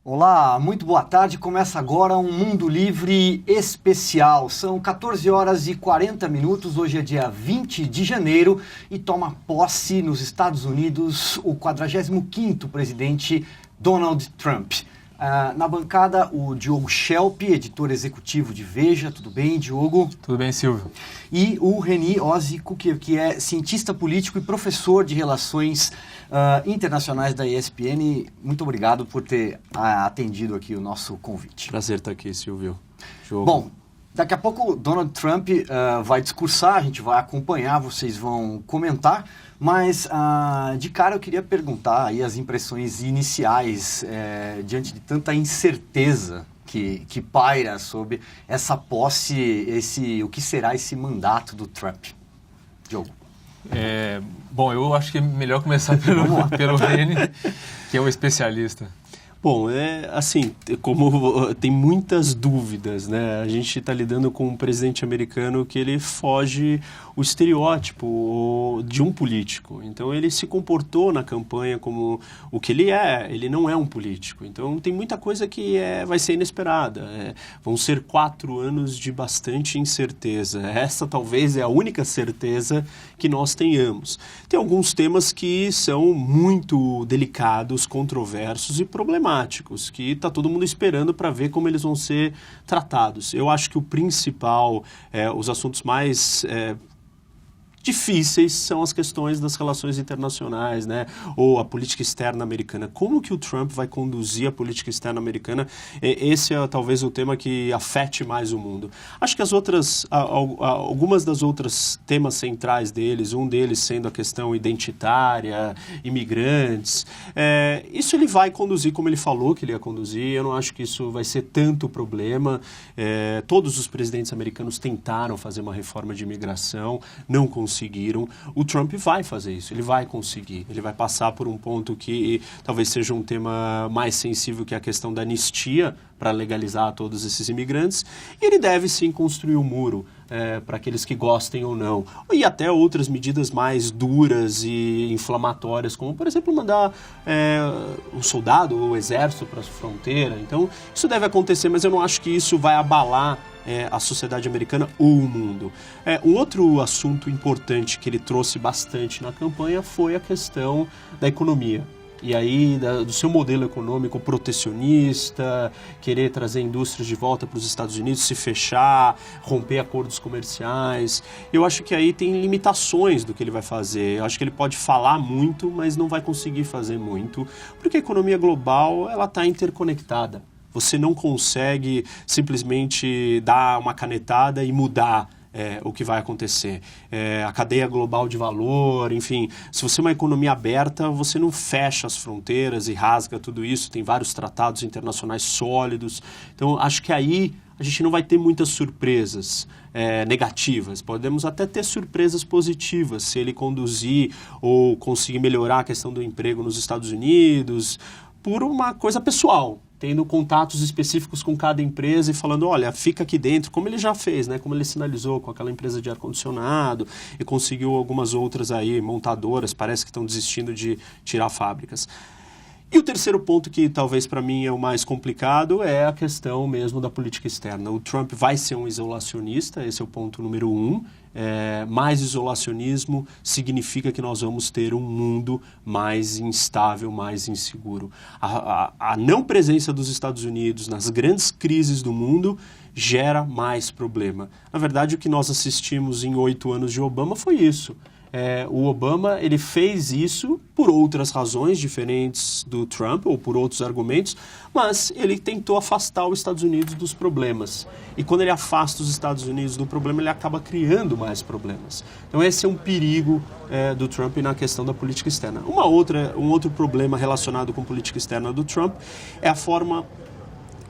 Olá, muito boa tarde. Começa agora um Mundo Livre especial. São 14 horas e 40 minutos. Hoje é dia 20 de janeiro e toma posse nos Estados Unidos o 45º presidente Donald Trump. Na bancada, o Diogo Schelp, editor executivo de Veja. Tudo bem, Diogo? Tudo bem, Silvio. E o Reni Osiko, que é cientista político e professor de relações internacionais da ESPN. Muito obrigado por ter atendido aqui o nosso convite. Prazer estar aqui, Silvio. Bom, daqui a pouco o Donald Trump vai discursar, a gente vai acompanhar, vocês vão comentar, mas de cara eu queria perguntar aí as impressões iniciais diante de tanta incerteza que paira sobre essa posse, o que será esse mandato do Trump. Diogo. Bom, eu acho que é melhor começar pelo Reni, que é o especialista. Bom, como tem muitas dúvidas, né? A gente está lidando com um presidente americano que ele foge o estereótipo de um político. Então, ele se comportou na campanha como o que ele não é um político. Então, tem muita coisa que vai ser inesperada. Vão ser 4 anos de bastante incerteza. Essa talvez é a única certeza que nós tenhamos. Tem alguns temas que são muito delicados, controversos e problemáticos, que está todo mundo esperando para ver como eles vão ser tratados. Eu acho que o principal, os assuntos mais difíceis são as questões das relações internacionais, né? Ou a política externa americana. Como que o Trump vai conduzir a política externa americana? Esse é talvez o tema que afete mais o mundo. Acho que algumas das outras temas centrais deles, um deles sendo a questão identitária, imigrantes, isso ele vai conduzir como ele falou que ele ia conduzir. Eu não acho que isso vai ser tanto problema. Todos os presidentes americanos tentaram fazer uma reforma de imigração, não conseguiram. O Trump vai fazer isso, ele vai conseguir. Ele vai passar por um ponto que talvez seja um tema mais sensível, que é a questão da anistia para legalizar todos esses imigrantes. E ele deve sim construir um muro para aqueles que gostem ou não. E até outras medidas mais duras e inflamatórias, como, por exemplo, mandar um soldado ou o exército para a fronteira. Então, isso deve acontecer, mas eu não acho que isso vai abalar a sociedade americana ou o mundo. Um outro assunto importante que ele trouxe bastante na campanha foi a questão da economia. E aí, do seu modelo econômico protecionista, querer trazer indústrias de volta para os Estados Unidos, se fechar, romper acordos comerciais. Eu acho que aí tem limitações do que ele vai fazer. Eu acho que ele pode falar muito, mas não vai conseguir fazer muito, porque a economia global ela está interconectada. Você não consegue simplesmente dar uma canetada e mudar o que vai acontecer. A cadeia global de valor, enfim, se você é uma economia aberta, você não fecha as fronteiras e rasga tudo isso, tem vários tratados internacionais sólidos. Então, acho que aí a gente não vai ter muitas surpresas negativas. Podemos até ter surpresas positivas se ele conduzir ou conseguir melhorar a questão do emprego nos Estados Unidos por uma coisa pessoal, tendo contatos específicos com cada empresa e falando, olha, fica aqui dentro, como ele já fez, né? Como ele sinalizou com aquela empresa de ar-condicionado e conseguiu algumas outras aí, montadoras, parece que estão desistindo de tirar fábricas. E o terceiro ponto, que talvez para mim é o mais complicado, é a questão mesmo da política externa. O Trump vai ser um isolacionista, esse é o ponto número 1. Mais isolacionismo significa que nós vamos ter um mundo mais instável, mais inseguro. A não presença dos Estados Unidos nas grandes crises do mundo gera mais problema. Na verdade, o que nós assistimos em 8 anos de Obama foi isso. O Obama ele fez isso por outras razões diferentes do Trump ou por outros argumentos, mas ele tentou afastar os Estados Unidos dos problemas. E quando ele afasta os Estados Unidos do problema, ele acaba criando mais problemas. Então esse é um perigo do Trump na questão da política externa. Um outro problema relacionado com política externa do Trump é a forma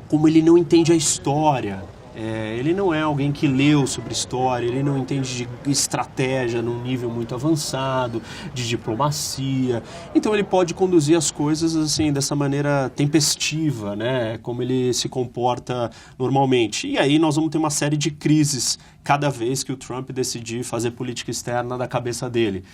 como ele não entende a história. Ele não é alguém que leu sobre história, ele não entende de estratégia num nível muito avançado, de diplomacia. Então ele pode conduzir as coisas assim, dessa maneira tempestiva, né? Como ele se comporta normalmente. E aí nós vamos ter uma série de crises cada vez que o Trump decidir fazer política externa da cabeça dele.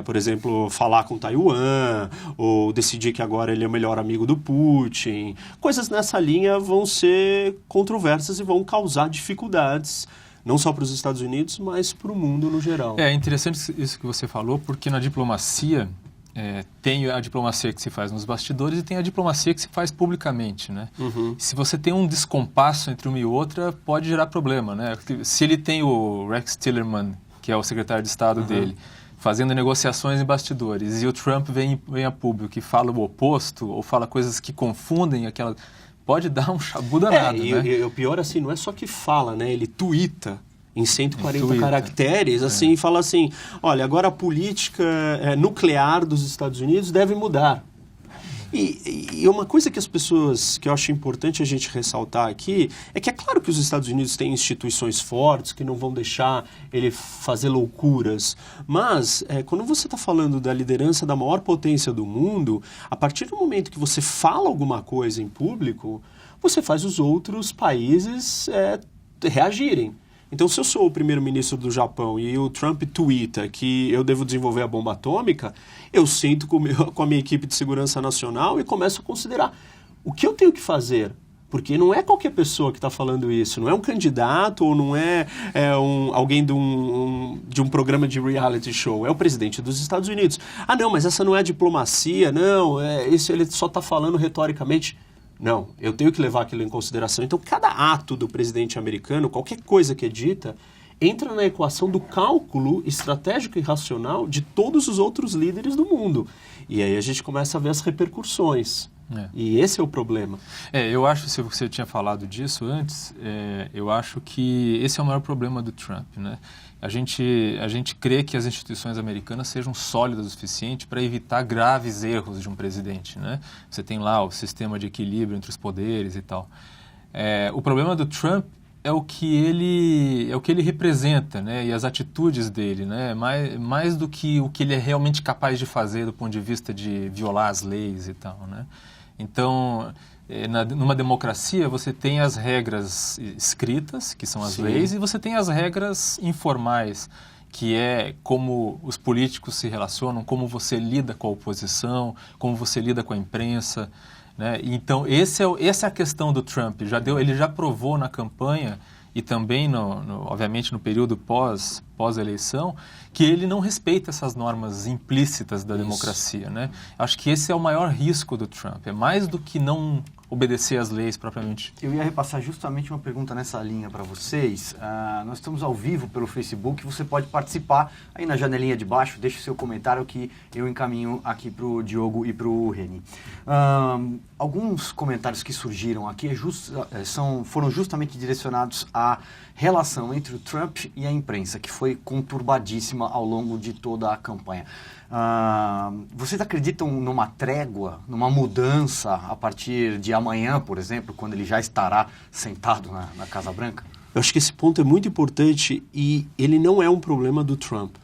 Por exemplo, falar com Taiwan, ou decidir que agora ele é o melhor amigo do Putin. Coisas nessa linha vão ser controversas e vão causar dificuldades, não só para os Estados Unidos, mas para o mundo no geral. É interessante isso que você falou, porque na diplomacia tem a diplomacia que se faz nos bastidores e tem a diplomacia que se faz publicamente, né? Se você tem um descompasso entre uma e outra, pode gerar problema, né? Se ele tem o Rex Tillerson, que é o secretário de Estado dele, fazendo negociações em bastidores, e o Trump vem a público e fala o oposto, ou fala coisas que confundem aquela... Pode dar um chabu danado, né? E o pior, assim, não é só que fala, né? Ele tuita em 140 caracteres, assim, e fala assim, olha, agora a política nuclear dos Estados Unidos deve mudar. E uma coisa que as pessoas, que eu acho importante a gente ressaltar aqui, é que é claro que os Estados Unidos têm instituições fortes que não vão deixar ele fazer loucuras, mas quando você está falando da liderança da maior potência do mundo, a partir do momento que você fala alguma coisa em público, você faz os outros países reagirem. Então, se eu sou o primeiro-ministro do Japão e o Trump tuita que eu devo desenvolver a bomba atômica, eu sento com a minha equipe de segurança nacional e começo a considerar o que eu tenho que fazer. Porque não é qualquer pessoa que está falando isso, não é um candidato ou não é alguém de um programa de reality show, é o presidente dos Estados Unidos. Ah, não, mas essa não é diplomacia, não, isso ele só está falando retoricamente. Não, eu tenho que levar aquilo em consideração. Então, cada ato do presidente americano, qualquer coisa que é dita, entra na equação do cálculo estratégico e racional de todos os outros líderes do mundo. E aí a gente começa a ver as repercussões. E esse é o problema. Eu acho, se você tinha falado disso antes, eu acho que esse é o maior problema do Trump, né? A gente crê que as instituições americanas sejam sólidas o suficiente para evitar graves erros de um presidente, né? Você tem lá o sistema de equilíbrio entre os poderes e tal. O problema do Trump é o que ele representa, né? E as atitudes dele, né? Mais do que o que ele é realmente capaz de fazer do ponto de vista de violar as leis e tal, né? Então, numa democracia, você tem as regras escritas, que são as leis, e você tem as regras informais, que é como os políticos se relacionam, como você lida com a oposição, como você lida com a imprensa, né? Então, essa é a questão do Trump. Ele já provou na campanha e também, obviamente, no período pós-eleição, que ele não respeita essas normas implícitas da democracia, né? Acho que esse é o maior risco do Trump. É mais do que não obedecer às leis propriamente. Eu ia repassar justamente uma pergunta nessa linha para vocês. Nós estamos ao vivo pelo Facebook, você pode participar aí na janelinha de baixo, deixe o seu comentário que eu encaminho aqui para o Diogo e para o Reni. Alguns comentários que surgiram aqui foram justamente direcionados à relação entre o Trump e a imprensa, que foi conturbadíssima ao longo de toda a campanha. Vocês acreditam numa trégua, numa mudança a partir de amanhã, por exemplo, quando ele já estará sentado na Casa Branca? Eu acho que esse ponto é muito importante e ele não é um problema do Trump.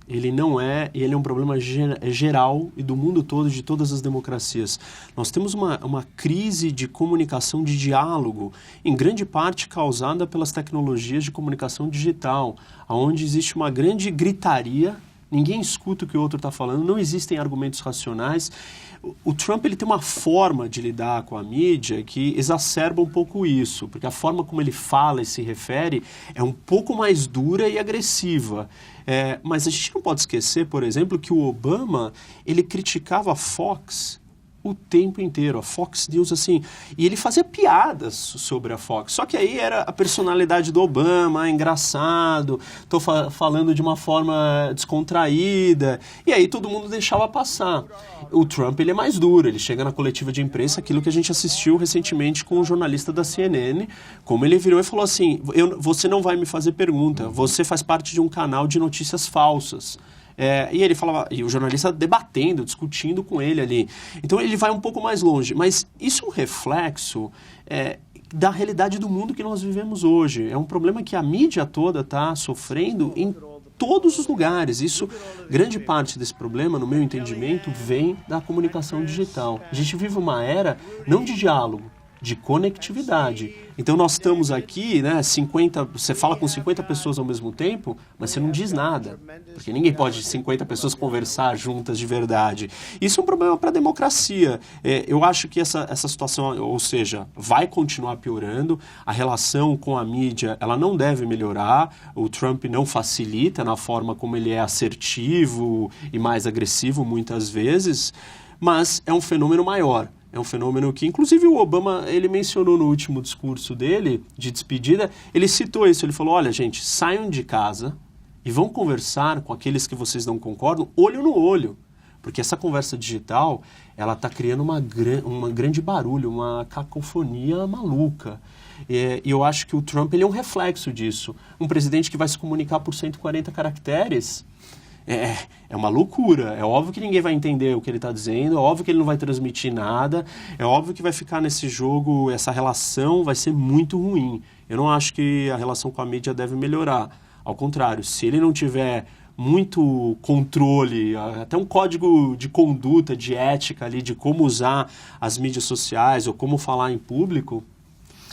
Ele é um problema geral e do mundo todo, de todas as democracias. Nós temos uma crise de comunicação, de diálogo, em grande parte causada pelas tecnologias de comunicação digital, onde existe uma grande gritaria, ninguém escuta o que o outro está falando, não existem argumentos racionais. O Trump ele tem uma forma de lidar com a mídia que exacerba um pouco isso, porque a forma como ele fala e se refere é um pouco mais dura e agressiva. Mas a gente não pode esquecer, por exemplo, que o Obama ele criticava a Fox o tempo inteiro, a Fox News, assim, e ele fazia piadas sobre a Fox, só que aí era a personalidade do Obama, engraçado, tô falando de uma forma descontraída, e aí todo mundo deixava passar. O Trump, ele é mais duro, ele chega na coletiva de imprensa, aquilo que a gente assistiu recentemente com o jornalista da CNN, como ele virou e falou assim, você não vai me fazer pergunta, você faz parte de um canal de notícias falsas. E ele falava, e o jornalista debatendo, discutindo com ele ali. Então ele vai um pouco mais longe. Mas isso é um reflexo da realidade do mundo que nós vivemos hoje. É um problema que a mídia toda está sofrendo em todos os lugares. Grande parte desse problema, no meu entendimento, vem da comunicação digital. A gente vive uma era não de diálogo, de conectividade. Então nós estamos aqui, né, você fala com 50 pessoas ao mesmo tempo, mas você não diz nada, porque ninguém pode 50 pessoas conversar juntas de verdade. Isso é um problema para a democracia. Eu acho que essa situação, ou seja, vai continuar piorando, a relação com a mídia, ela não deve melhorar, o Trump não facilita na forma como ele é assertivo e mais agressivo muitas vezes, mas é um fenômeno maior. É um fenômeno que, inclusive, o Obama, ele mencionou no último discurso dele, de despedida, ele citou isso, ele falou, olha, gente, saiam de casa e vão conversar com aqueles que vocês não concordam, olho no olho. Porque essa conversa digital, ela está criando um grande barulho, uma cacofonia maluca. E eu acho que o Trump, ele é um reflexo disso. Um presidente que vai se comunicar por 140 caracteres... É uma loucura. É óbvio que ninguém vai entender o que ele está dizendo, é óbvio que ele não vai transmitir nada, é óbvio que vai ficar nesse jogo, essa relação vai ser muito ruim. Eu não acho que a relação com a mídia deve melhorar. Ao contrário, se ele não tiver muito controle, até um código de conduta, de ética ali, de como usar as mídias sociais ou como falar em público,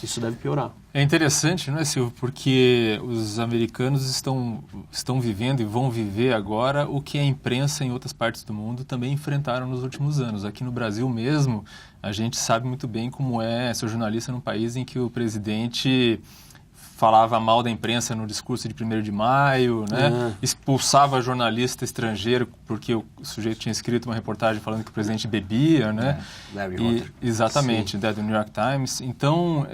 isso deve piorar. É interessante, não é, Silvio? Porque os americanos estão vivendo e vão viver agora o que a imprensa em outras partes do mundo também enfrentaram nos últimos anos. Aqui no Brasil mesmo, a gente sabe muito bem como é ser jornalista num país em que o presidente falava mal da imprensa no discurso de 1º de maio, né? Expulsava jornalista estrangeiro porque o sujeito tinha escrito uma reportagem falando que o presidente bebia, né? Exatamente, do New York Times. Então,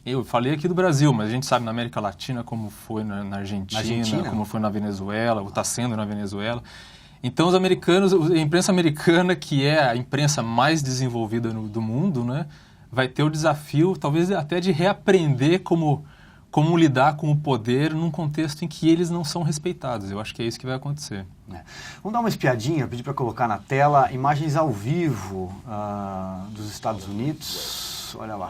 eu falei aqui do Brasil, mas a gente sabe na América Latina como foi na Argentina, como foi na Venezuela, ou está sendo na Venezuela. Então, os americanos, a imprensa americana, que é a imprensa mais desenvolvida do mundo, né? Vai ter o desafio, talvez até de reaprender como lidar com o poder num contexto em que eles não são respeitados. Eu acho que é isso que vai acontecer. Vamos dar uma espiadinha, pedir para colocar na tela imagens ao vivo dos Estados Unidos. Olha lá.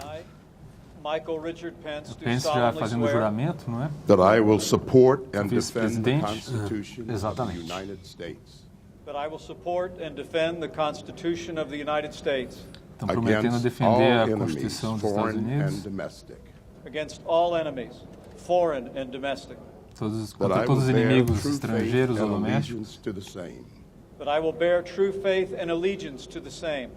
O Pence já fazendo o juramento, não é? That I will support and defend the Vice-presidente. Constitution of the United States. That I will support and defend the Constitution of the United States. Estão prometendo defender a enemies, Constituição dos Estados foreign Unidos. and domestic. Against all enemies, foreign and domestic. Contra todos os inimigos estrangeiros ou domésticos. That I will bear true faith and allegiance to the same.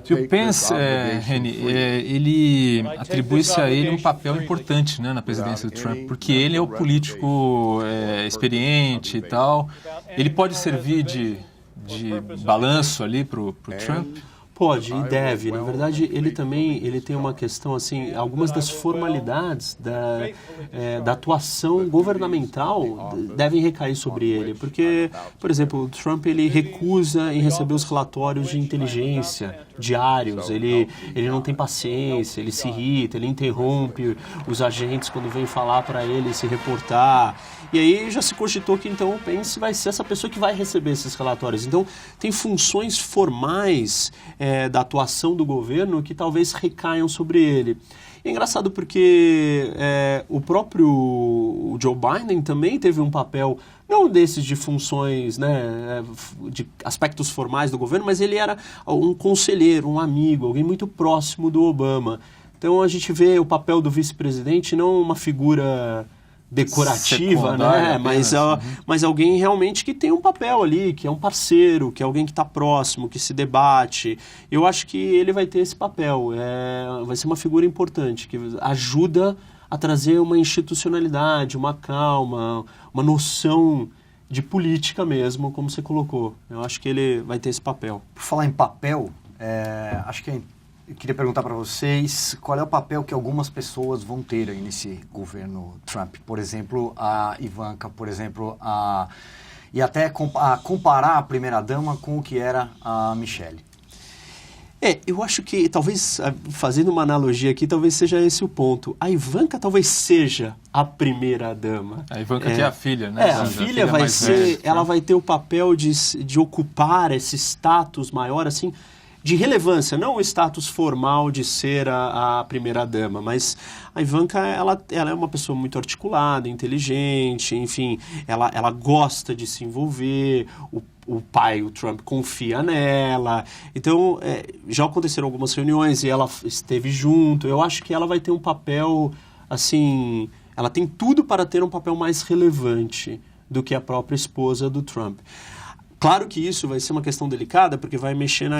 E o Pence, Reni, ele atribui-se a ele um papel importante, né, na presidência do Trump, porque ele é o político experiente e tal. Ele pode servir de balanço ali para o Trump? Pode e deve. Na verdade, ele tem uma questão, assim, algumas das formalidades da atuação governamental devem recair sobre ele. Porque, por exemplo, o Trump, ele recusa em receber os relatórios de inteligência diários, ele não tem paciência, ele se irrita, ele interrompe os agentes quando vêm falar para ele se reportar. E aí já se cogitou que então o Pence vai ser essa pessoa que vai receber esses relatórios. Então, tem funções formais da atuação do governo que talvez recaiam sobre ele. É engraçado porque o próprio Joe Biden também teve um papel, não desses de funções, né, de aspectos formais do governo, mas ele era um conselheiro, um amigo, alguém muito próximo do Obama. Então a gente vê o papel do vice-presidente não uma figura decorativa, né? Mas alguém realmente que tem um papel ali, que é um parceiro, que é alguém que está próximo, que se debate. Eu acho que ele vai ter esse papel, vai ser uma figura importante, que ajuda a trazer uma institucionalidade, uma calma, uma noção de política mesmo, como você colocou. Eu acho que ele vai ter esse papel. Por falar em papel, acho que eu queria perguntar para vocês qual é o papel que algumas pessoas vão ter aí nesse governo Trump. Por exemplo, a Ivanka, por exemplo, e até comparar a primeira-dama com o que era a Michelle. Eu acho que, talvez, fazendo uma analogia aqui, talvez seja esse o ponto. A Ivanka talvez seja a primeira-dama. A Ivanka que é a filha, né? A filha vai ser, ela vai ter o papel de ocupar esse status maior, assim. de relevância, não o status formal de ser a primeira-dama, mas a Ivanka, ela é uma pessoa muito articulada, inteligente, enfim, ela gosta de se envolver, o pai, o Trump, confia nela. Então, já aconteceram algumas reuniões e ela esteve junto. Eu acho que ela vai ter um papel, assim, ela tem tudo para ter um papel mais relevante do que a própria esposa do Trump. Claro que isso vai ser uma questão delicada, porque vai mexer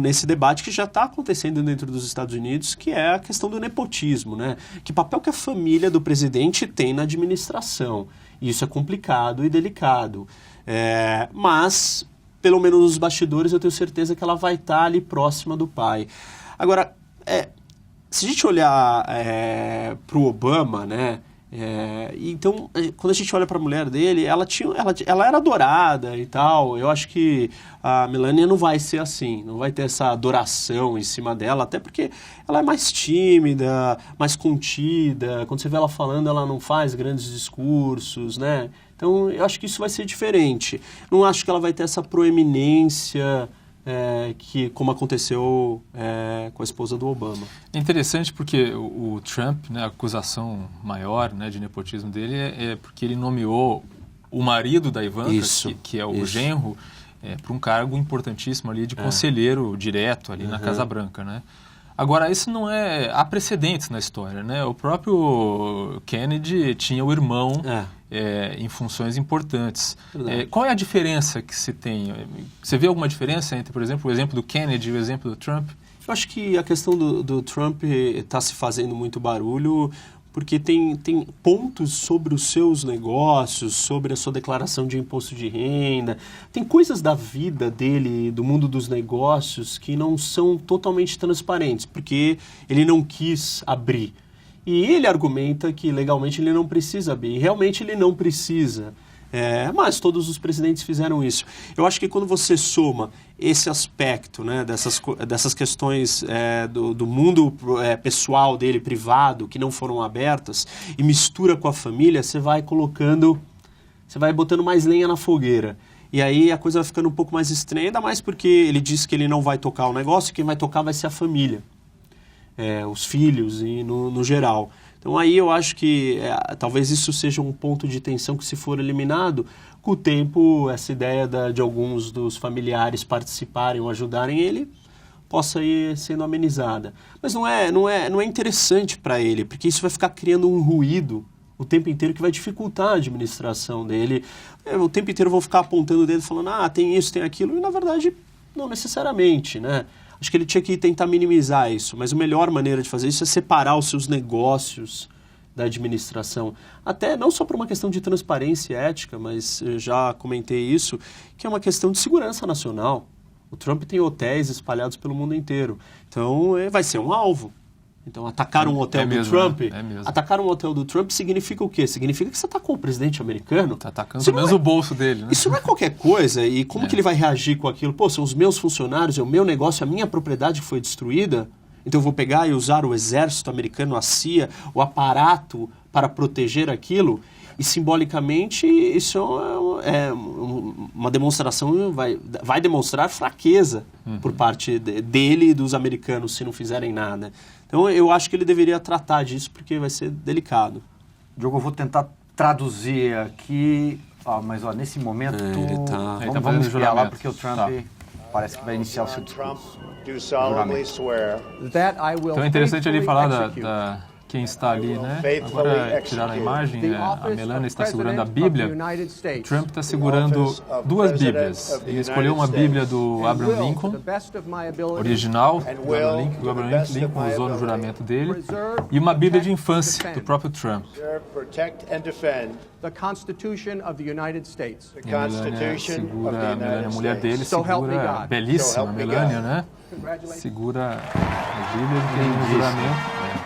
nesse debate que já está acontecendo dentro dos Estados Unidos, que é a questão do nepotismo, né? Que papel que a família do presidente tem na administração. Isso é complicado e delicado. Mas, pelo menos nos bastidores, eu tenho certeza que ela vai estar ali próxima do pai. Agora, se a gente olhar para o Obama, né? Então, quando a gente olha para a mulher dele, ela era adorada e tal. Eu acho que a Melania não vai ser assim, não vai ter essa adoração em cima dela, até porque ela é mais tímida, mais contida. Quando você vê ela falando, ela não faz grandes discursos, né? Então, eu acho que isso vai ser diferente. Não acho que ela vai ter essa proeminência que como aconteceu com a esposa do Obama. É interessante porque o Trump, né, a acusação maior, né, de nepotismo dele é porque ele nomeou o marido da Ivanka, que é o genro, para um cargo importantíssimo ali de conselheiro direto ali na Casa Branca, né? Agora, isso não é... Há precedentes na história, né? O próprio Kennedy tinha o irmão em funções importantes. Qual é a diferença que se tem? Você vê alguma diferença entre, por exemplo, o exemplo do Kennedy e o exemplo do Trump? Eu acho que a questão do Trump está se fazendo muito barulho porque tem pontos sobre os seus negócios, sobre a sua declaração de imposto de renda, tem coisas da vida dele, do mundo dos negócios, que não são totalmente transparentes, porque ele não quis abrir. E ele argumenta que legalmente ele não precisa abrir, e realmente ele não precisa. Mas todos os presidentes fizeram isso. Eu acho que quando você soma esse aspecto, né, dessas questões do mundo pessoal dele, privado, que não foram abertas, e mistura com a família, você vai botando mais lenha na fogueira. E aí a coisa vai ficando um pouco mais estranha, ainda mais porque ele disse que ele não vai tocar o negócio, quem vai tocar vai ser a família, os filhos e no geral. Então aí eu acho que talvez isso seja um ponto de tensão que, se for eliminado, com o tempo essa ideia de alguns dos familiares participarem ou ajudarem ele possa ir sendo amenizada. Mas não é interessante para ele, porque isso vai ficar criando um ruído o tempo inteiro que vai dificultar a administração dele. O tempo inteiro vão ficar apontando o dedo falando, tem isso, tem aquilo, e na verdade não necessariamente, né? Acho que ele tinha que tentar minimizar isso, mas a melhor maneira de fazer isso é separar os seus negócios da administração. Até não só por uma questão de transparência e ética, mas eu já comentei isso, que é uma questão de segurança nacional. O Trump tem hotéis espalhados pelo mundo inteiro, então vai ser um alvo. Então, atacar um hotel do Trump, atacar um hotel do Trump significa o quê? Significa que você atacou o presidente americano. Está atacando pelo menos o bolso dele, né? Isso não é qualquer coisa. E como que ele vai reagir com aquilo? Pô, são os meus funcionários, é o meu negócio, a minha propriedade que foi destruída. Então eu vou pegar e usar o exército americano, a CIA, o aparato para proteger aquilo. E simbolicamente isso é uma demonstração, vai demonstrar fraqueza por parte dele e dos americanos se não fizerem nada. Então eu acho que ele deveria tratar disso porque vai ser delicado. Diogo, eu vou tentar traduzir aqui, mas nesse momento vamos espiar lá porque o Trump parece que vai iniciar o seu discurso. Então é interessante ele falar da quem está ali, né? Agora tiraram a imagem, a Melania está segurando a Bíblia, o Trump está segurando duas Bíblias. Ele escolheu uma Bíblia do Abraham Lincoln, original, do Abraham Lincoln usou no juramento dele, e uma Bíblia de infância do próprio Trump. The Constitution of the United States. E a Melania, a mulher dele, segura, belíssima, a Melania, né? Segura a Bíblia que tem no juramento.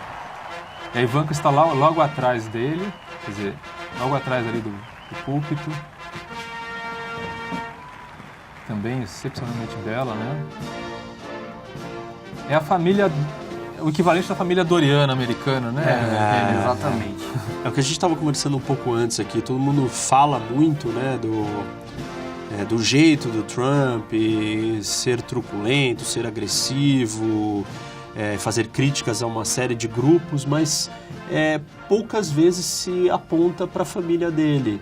E a Ivanka está logo atrás dele, quer dizer, logo atrás ali do púlpito. Também excepcionalmente bela, né? É a família, o equivalente da família Doriana americana, né? Exatamente. É o que a gente estava conversando um pouco antes aqui, todo mundo fala muito, né, do jeito do Trump, ser truculento, ser agressivo, fazer críticas a uma série de grupos, mas poucas vezes se aponta para a família dele.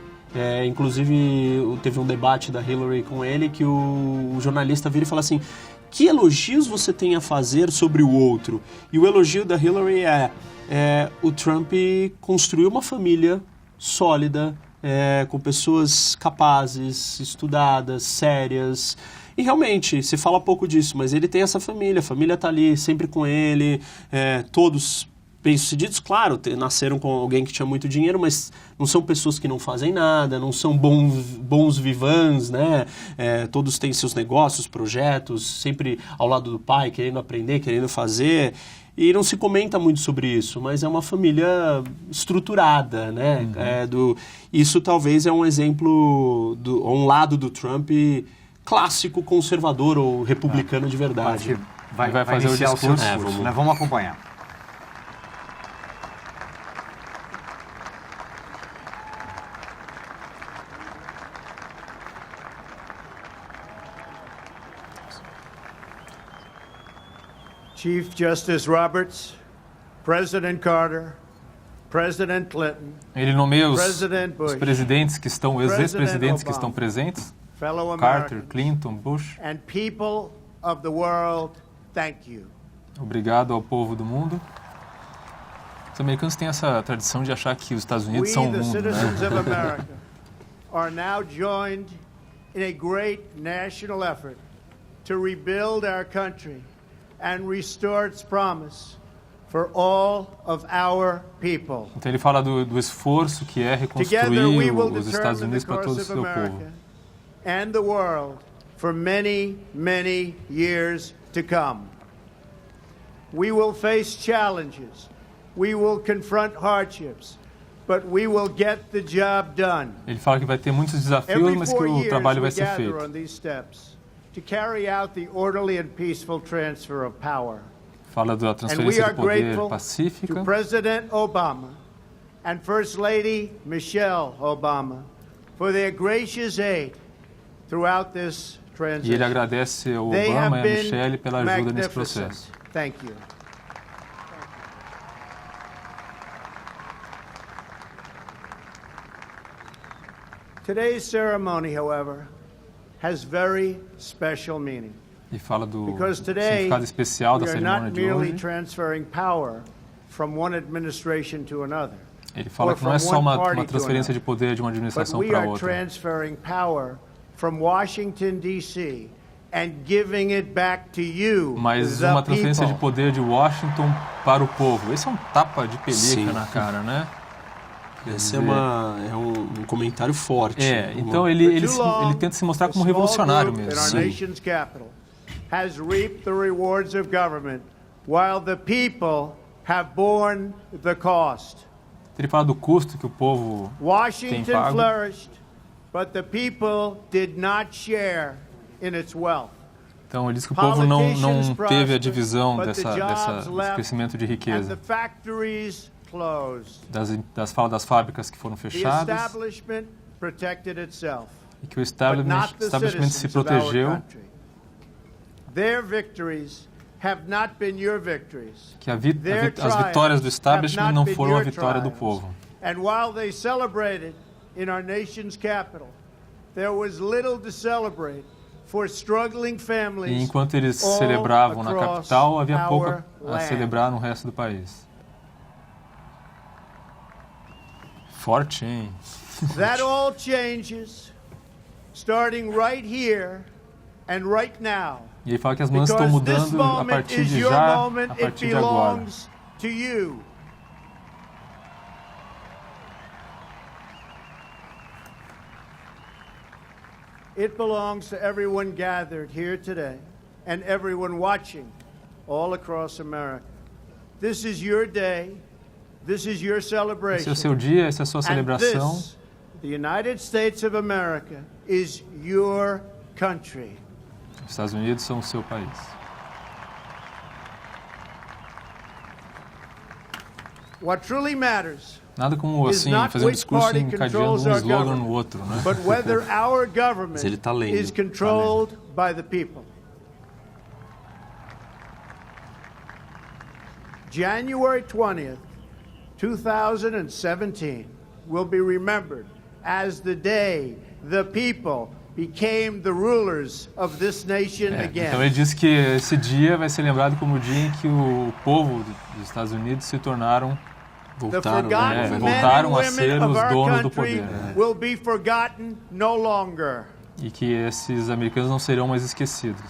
Inclusive, teve um debate da Hillary com ele que o jornalista vira e fala assim: que elogios você tem a fazer sobre o outro? E o elogio da Hillary o Trump construiu uma família sólida, com pessoas capazes, estudadas, sérias. E realmente, se fala pouco disso, mas ele tem essa família, a família está ali sempre com ele, todos bem-sucedidos, claro, nasceram com alguém que tinha muito dinheiro, mas não são pessoas que não fazem nada, não são bons vivants, né? Todos têm seus negócios, projetos, sempre ao lado do pai, querendo aprender, querendo fazer. E não se comenta muito sobre isso, mas é uma família estruturada, né? Isso talvez é um exemplo, um lado do Trump clássico conservador ou republicano de verdade. Vai fazer o discurso. Vamos acompanhar. Chief Justice Roberts, President Carter, President Clinton, Ele nomeia os President Bush, presidentes que estão, os ex-presidentes que Obama, estão presentes, fellow Carter, Americans, Clinton, Bush. and people of the world, thank you. Obrigado ao povo do mundo. Os americanos têm essa tradição de achar que os Estados Unidos We, são o the mundo, citizens of né? America, are now joined in a great national effort to rebuild our country and restore its promise for all of our people. Então ele fala do esforço que é reconstruir os Estados Unidos para todo o seu povo. And the world for many, many years to come. We will face challenges. We will confront hardships, but we will get the job done. Ele fala que vai ter muitos desafios, Every mas que 4 o trabalho vai years ser we gather on feito. these steps to carry out the orderly and peaceful transfer of power. Fala da And we transferência are de poder grateful pacífica. to President Obama and First Lady Michelle Obama for their gracious aid throughout this E ele transition. agradece ao They Obama have e à been Michelle pela ajuda nesse magnificent. processo. Thank you. Today's ceremony, however, has very special meaning. E fala do Because today, significado especial da we are cerimônia not de merely hoje. transferring power from one administration to another, Ele fala or que não é from só one uma party to transferência de another, poder de uma but administração we para are outra. transferring power from Washington, D.C. and giving it back to you, Mas the uma transferência de people. poder de Washington para o povo. Esse é um tapa de pelica Sim. na cara, né? Esse é um comentário forte. Então ele For too long, tenta se mostrar a como small revolucionário group in mesmo. our Sim. nation's capital has reaped the rewards of government, while the people have borne the cost. Ele fala do custo que o povo tem Washington pago. flourished, but the people did not share in its wealth. Então ele diz que o povo não Politicians teve a prospered, divisão but the jobs desse left, crescimento de and the riqueza. factories closed. Fala das fábricas que foram The fechadas establishment protected itself, e que o but not the establishment se citizens of our protegeu, country. Their victories have not been your victories. que as Their vitórias do triumphs establishment have não not been foram a your vitória do triumphs. povo. And while they celebrated in our nation's capital, there was little to celebrate for struggling families. E enquanto eles all celebravam na across capital, havia pouco our a land. celebrar no resto do país. Forte, hein? That all changes starting right here and right now. E ele fala que as mudanças estão Because this mudando a moment partir is de your já, moment, a it partir de agora. belongs to you. It belongs to everyone gathered here today and everyone watching all across America. This is your day. This is your Esse é celebration. o seu dia, essa é a sua And celebração. this, the United States of America, is your country. Os Estados Unidos são o seu país. What truly matters Nada como is assim, not fazer um which discurso party encadeando controls um our slogan no government, outro, né? but whether our government Mas ele tá lendo, is tá controlled by the people. January 20th, 2017 will be remembered as the day the people became the rulers of this nation again. Então ele disse que esse dia vai ser lembrado como o dia em que o povo dos Estados Unidos se tornaram The voltaram, forgotten né? men voltaram and a ser women of os our donos do country poder, né? will be forgotten no longer. E que esses americanos não serão mais esquecidos.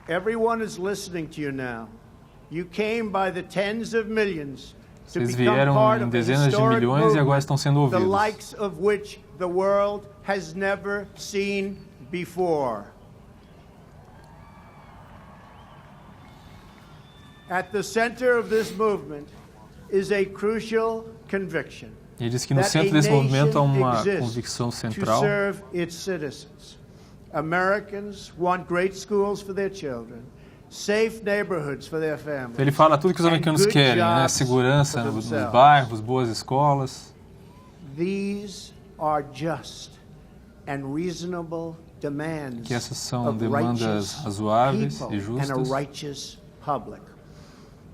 Everyone is listening to you now. You came by the tens of millions to Vocês become vieram part em of a dezenas de historic milhões e agora movement, estão sendo the ouvidos. likes of which the world has never seen before. At the center of this movement is a crucial conviction Ele disse que no that centro a desse movimento há nation uma exists convicção to central. serve its citizens. Americans want great schools for their children, safe neighborhoods for their families. Ele fala tudo que os and americanos good querem, né? jobs Segurança for nos themselves. bairros, boas escolas. These are just and reasonable demands Que essas são of demandas righteous razoáveis people e and a justas. righteous public.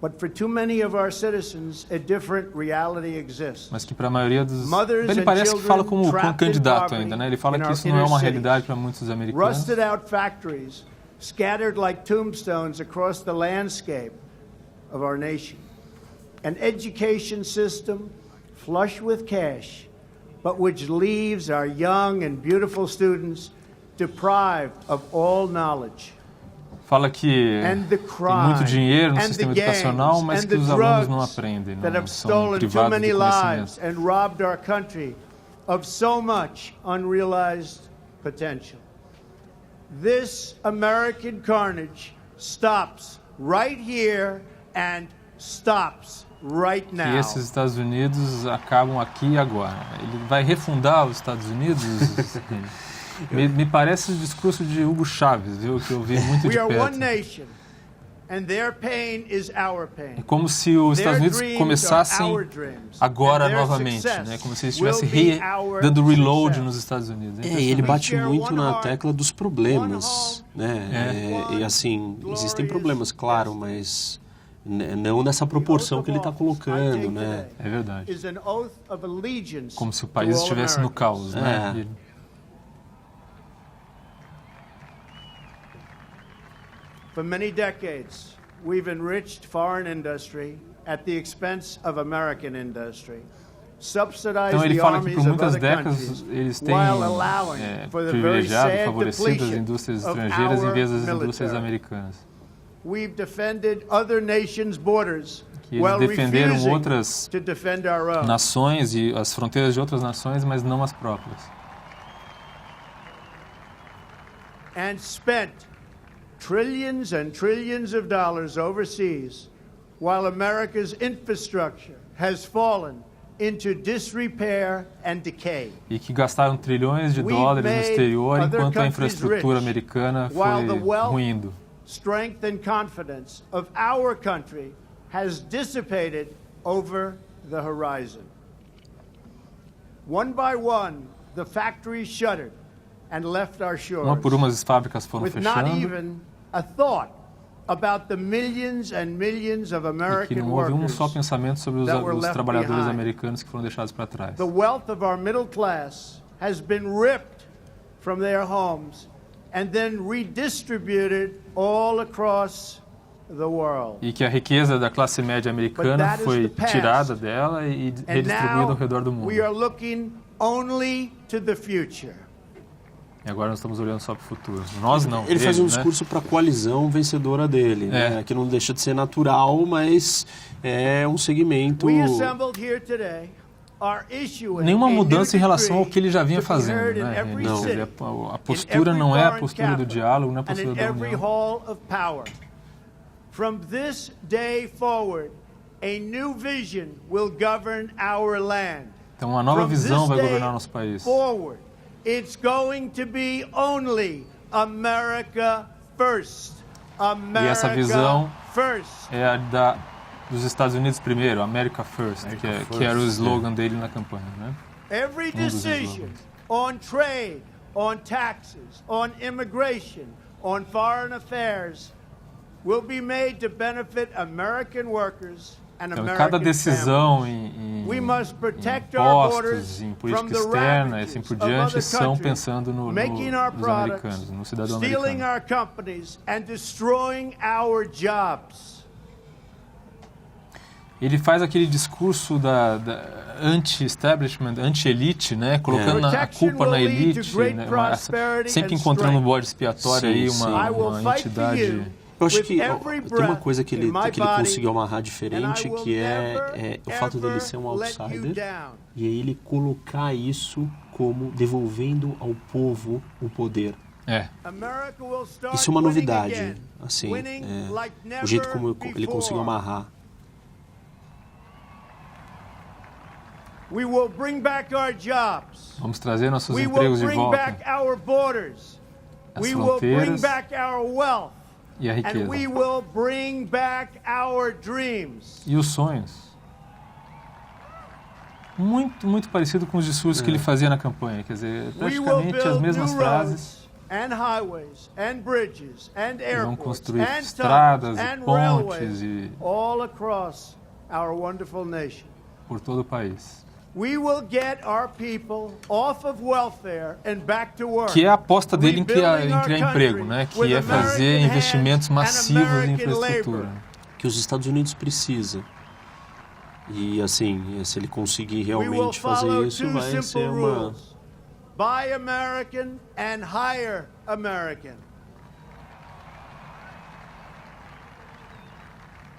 But for too many of our citizens, a different reality exists. Mas que para a maioria dos... Mothers Ele and parece que children fala como trapped in candidato poverty ainda, né? Ele fala in que our isso não é uma inner realidade cities. para muitos americanos. Rusted out factories scattered like tombstones across the landscape of our nation. An education system flush with cash, but which leaves our young and beautiful students deprived of all knowledge. Fala que And the tem crime, muito dinheiro no and sistema the educacional, gangs, mas and que the os alunos não drugs aprendem, that não have são stolen too privados many de lives conhecimento. and robbed our country of so much unrealized potential. This American carnage stops right here and stops right Que now. esses Estados Unidos acabam aqui e agora. Ele vai refundar os Estados Unidos? me parece o discurso de Hugo Chávez, viu? Que eu vi muito We de are one perto. nation, and their pain is our pain. É como se os Estados Their Unidos dreams começassem are our dreams, agora and their novamente, success né? Como se eles will estivessem be our dando reload success. nos Estados Unidos. É, e ele bate share muito one na heart, tecla dos problemas, né? one E assim, existem glorious problemas, claro, mas não nessa proporção que ele está colocando, né? É verdade. Is an oath of allegiance Como se o to país all estivesse no Americans. caos, né? É. E- For many decades, we've enriched foreign industry at the expense of American industry. Subsidized Então ele the fala que armies por of muitas other décadas countries eles têm while allowing for the very privilegiado, sad favorecido as depletion indústrias of estrangeiras em our vez das indústrias military. americanas. We've defended other nations' borders Que eles while defenderam refusing outras to defend our own. nações e as fronteiras de outras nações, mas não as próprias. And spent trillions and trillions of dollars overseas while America's infrastructure has fallen into disrepair and decay. E que gastaram trilhões de We've dólares no made exterior other enquanto a countries infraestrutura rich, americana while the foi wealth, ruindo. strength and confidence of our country has dissipated over the horizon. One by one, the factories shuttered and left our shores. Uma por uma as fábricas foram with not fechando even a thought about the millions and millions of e que American não houve workers. só pensamento sobre that were os left trabalhadores behind. americanos que foram deixados para trás. The wealth of our middle class has been ripped from their homes and then redistributed all across the world. E que a riqueza da classe média americana But that is foi the past. tirada dela e And redistribuída now ao redor do mundo. we are looking only to the future. E agora nós estamos olhando só para o futuro. Nós não. Ele faz um né? discurso para a coalizão vencedora dele, né? Que não deixa de ser natural, mas é um segmento... We assembled here today are issuing Nenhuma a new mudança em relação ao decree que ele já vinha to be fazendo. heard in Né? every Não. city, A postura não é a postura do diálogo, não é a and postura in da every união. hall of power. From this day forward, a new vision will govern our land. Então uma nova From visão this vai day governar nosso país. forward, it's going to be only America first. America essa visão first. É a da dos Estados Unidos primeiro, America First, que era o slogan dele na campanha, né? Every decision on trade, on taxes, on immigration, on foreign affairs will be made to benefit American workers and Então, American cada decisão families. em We must protect our borders impostos, em from política the externa e assim ravages por of diante other são countries, pensando nos making our americanos, products, no cidadão stealing americano. our companies and destroying our jobs. Ele faz aquele discurso da anti-establishment, anti-elite, né? Colocando a culpa na elite, né? Sempre encontrando um bode expiatório aí, uma entidade. Eu acho que tem uma coisa que ele conseguiu amarrar diferente, que é o fato dele ser um outsider, e aí ele colocar isso como devolvendo ao povo o poder. Isso é uma novidade, assim, o jeito como ele conseguiu amarrar. Vamos trazer nossos empregos de volta, as fronteiras e a riqueza. E os sonhos. Muito parecido com os discursos que ele fazia na campanha, quer dizer, praticamente as mesmas frases. Vão construir estradas e pontes por todo o país. Que é a aposta dele em criar emprego, né? Que é fazer investimentos massivos em infraestrutura. Que os Estados Unidos precisam. E assim, se ele conseguir realmente fazer isso, vai ser uma... Buy American and hire American.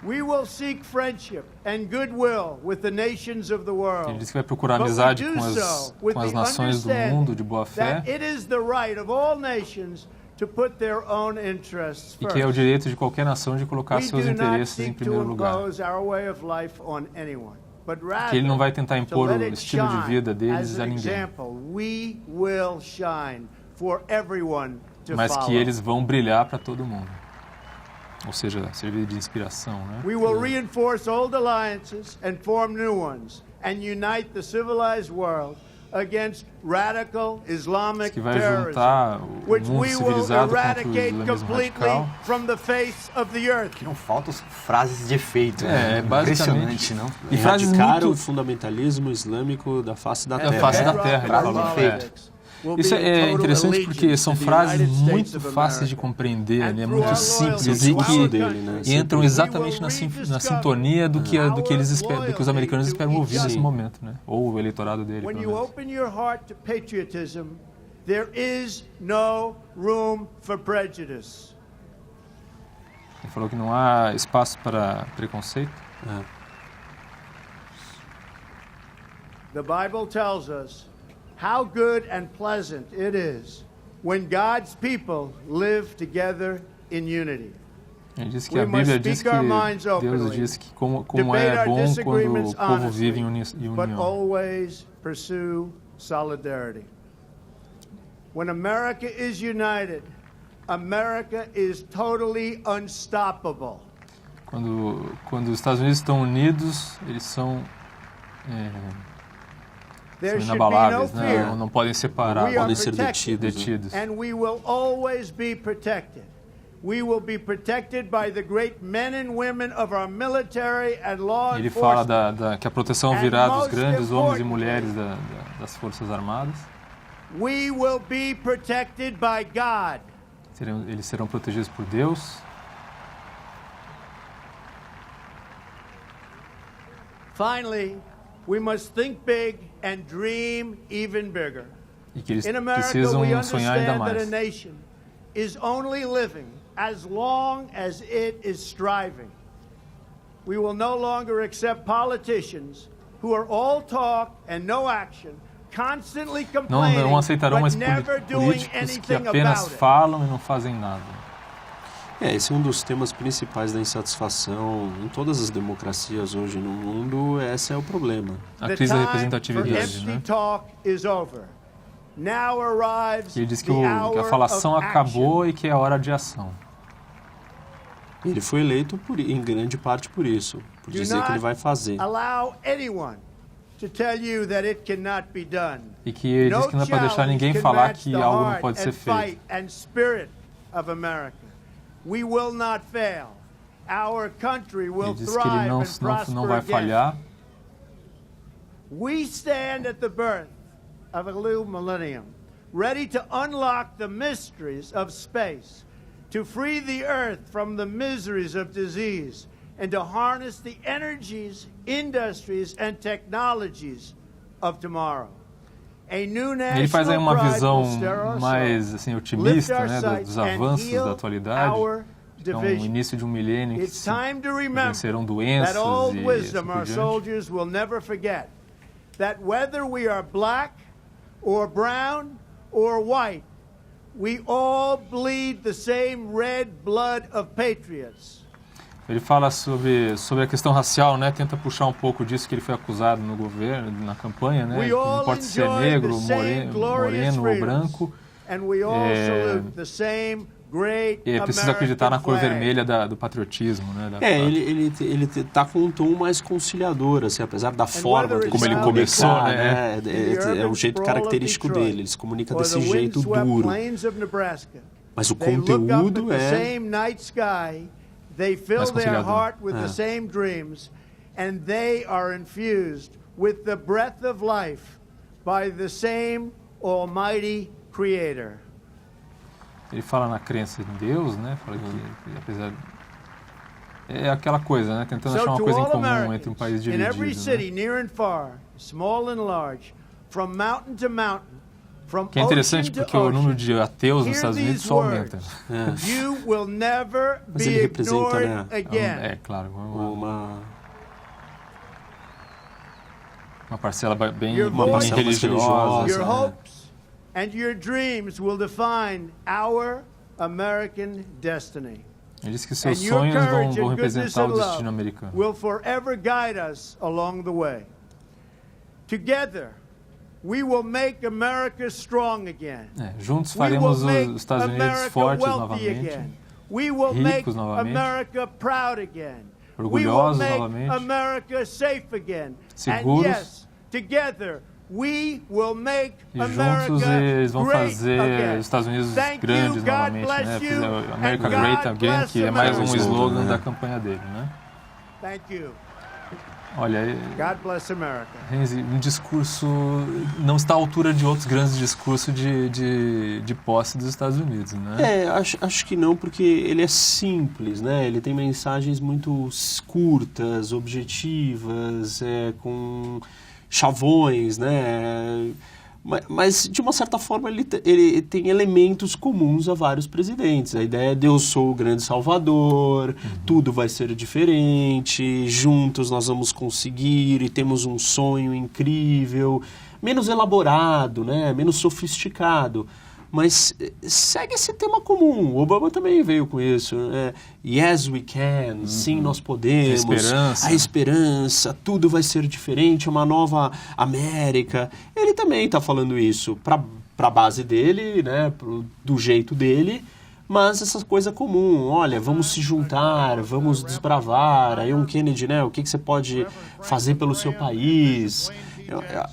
We will seek friendship and goodwill with the nations of the world. Ele disse que vai procurar amizade com as nações do mundo de boa fé. It is the right of all nations to put their own interests first. E que é o direito de qualquer nação de colocar seus interesses em primeiro lugar. Que ele não vai tentar impor o estilo de vida deles a ninguém. Mas que eles vão brilhar para todo mundo. Ou seja, servir de inspiração, né? We will reinforce old alliances and form new ones and unite the civilized world against radical Islamic que vai juntar o mundo civilizado contra o islamismo radical. From the face of the earth. Que não faltam frases de efeito. É basicamente. Não? E frases muito... o fundamentalismo islâmico da face da terra. Da face da terra, ele falou. Isso é interessante porque são frases muito fáceis de compreender, né? Muito simples e que entram exatamente na sintonia do que eles esperam, do que os americanos esperam ouvir nesse momento, né? Ou o eleitorado dele. When you open your heart to patriotism, there is no room for prejudice. Ele falou que não há espaço para preconceito. The Bible tells us how good and pleasant it is when God's people live together in unity. Ele disse que a Bíblia diz que Deus diz que como é bom quando o povo vive em união. But always pursue solidarity. When America is united, America is totally unstoppable. Quando os Estados Unidos estão unidos, eles são são inabaláveis, né? Não podem separar, podem ser detidos. And we will always be protected. We will be protected by the great men and women of our military and law enforcement. Ele fala que a proteção virá dos grandes homens e mulheres das Forças Armadas. We will be protected by God. Eles serão protegidos por Deus. Finally, we must think big and dream even bigger. E que eles precisam sonhar ainda mais. In America, we understand that a nation is only living as long as it is striving. We will no longer accept politicians who are all talk and no action, constantly complaining, não aceitarão mais but never doing políticos que anything apenas about it. falam e não fazem nada. Esse é um dos temas principais da insatisfação em todas as democracias hoje no mundo. Esse é o problema. A crise da representatividade, né? Ele diz que a falação acabou e que é hora de ação. Ele foi eleito em grande parte por isso, por dizer que ele vai fazer. Allow anyone to tell you that it cannot be done. E que ele diz que não é para deixar ninguém falar que algo não pode ser feito. And spirit of America. We will not fail. Our country will Ele diz que ele não vai falhar. We stand at the birth of a new millennium, ready to unlock the mysteries of space, to free the earth from the miseries of disease, and to harness the energies, industries, and technologies of tomorrow. A new Ele faz aí national uma pride visão will stir us mais assim, all, otimista, lift our né, sights, dos and avanços heal da atualidade. our Então, o division. início de um milênio em que It's se time to remember vencerão doenças that old e assim wisdom por our diante. soldiers will never forget. That whether we are black or brown or white, we all bleed the same red blood of patriots. Ele fala sobre a questão racial, né? Tenta puxar um pouco disso que ele foi acusado no governo, na campanha, né? Que não importa se é negro, moreno ou branco. And we all salute the same great E é preciso acreditar na cor American flag. vermelha do patriotismo, né? Ele tá com um tom mais conciliador, assim, apesar da forma dele Como ele se começou, comunicar, né? É o jeito característico dele, ele se comunica desse jeito duro. Mas o conteúdo é They fill mais their conciliador. heart with the same dreams, and they are infused with the breath of life by the same Almighty Creator. Ele fala na crença em Deus, né? Fala que apesar é aquela coisa, né? Tentando achar uma to coisa em all comum entre um Americans, país in every dividido, city, né? near and far, small and large, from mountain to mountain, from Que é interessante ocean porque to o número ocean, de ateus nos hear Estados Unidos these só aumenta. words. You will never Mas be ele representa, ignored né, again. Claro, uma parcela bem Your voice, religiosa. your né? hopes, and your dreams will define our American destiny. Ele diz que And seus your sonhos courage vão and goodness representar and o destino love americano. will forever guide us along the way. Together, we will make America strong again. Juntos We will faremos make os Estados Unidos America fortes wealthy novamente, again. We will make ricos novamente, America proud again. We will orgulhosos make novamente, America safe again. seguros. And yes, together we will make E America juntos eles vão great fazer again. os Estados Unidos Thank grandes you, God novamente, bless né? you, Fazer America and Great God Again, bless que é mais um America. slogan né? da campanha dele, né? Thank you. Olha, God bless America. Renzi, um discurso não está à altura de outros grandes discursos de posse dos Estados Unidos, né? Acho que não, porque ele é simples, né? Ele tem mensagens muito curtas, objetivas, com chavões, né? Mas, de uma certa forma, ele tem elementos comuns a vários presidentes. A ideia de eu sou o grande salvador, tudo vai ser diferente, juntos nós vamos conseguir e temos um sonho incrível, menos elaborado, né? Menos sofisticado. Mas segue esse tema comum. O Obama também veio com isso. Yes, we can. Sim, nós podemos. A esperança. Tudo vai ser diferente. Uma nova América. Ele também está falando isso para a base dele, né? Do jeito dele. Mas essa coisa comum. Olha, vamos se juntar, vamos desbravar. Aí um Kennedy, né? O que você pode fazer pelo seu país?